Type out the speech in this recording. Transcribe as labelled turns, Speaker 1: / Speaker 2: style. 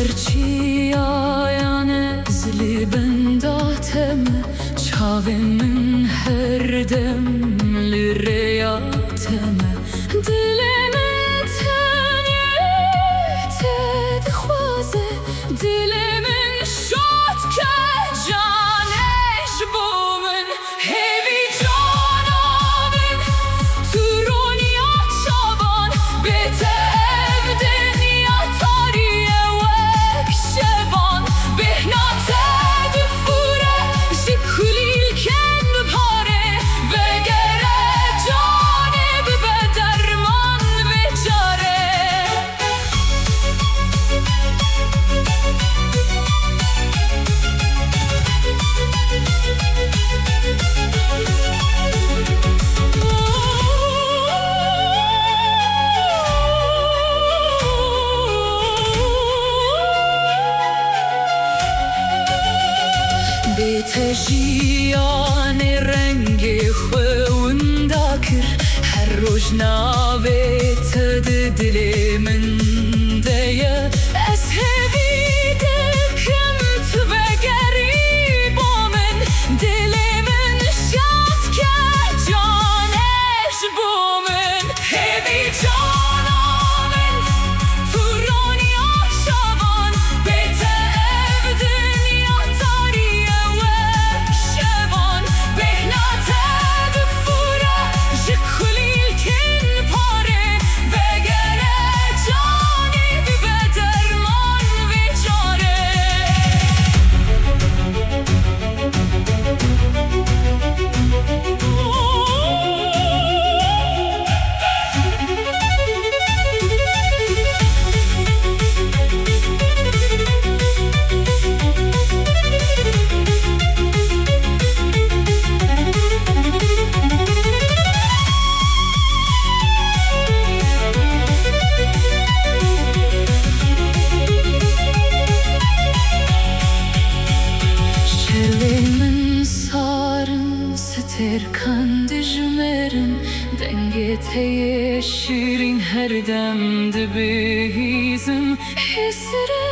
Speaker 1: çiyayan benda tenê, çavên min her dem li rêya tenê. Dilê min tenê te dixwaze, dilê min şotke canê ji bo min. Hêvî cana min tu roniya çavan, bête ev dinya tarî wek şevan. Bêhna te difûre ji kulîlkên biharê, vegere canê bibe derman ve carê. Bête jiyanê rengê xwe winda kir, her roj navê te di dilê min de ye. Ez hêvî dikim tu vegerî bo min, dilê min şatke canê ji bo min. Hêvî cana min tu roniya çavan, bête ev dinya tarî wek şevan. Bêhna te difûre ji kulîlkên parê, vegere canê bibe derman ve carê. Şevên min sarın stêrkan dijmêrim, dengê te yê şîrîn her dem dibihîzim. Hêsirê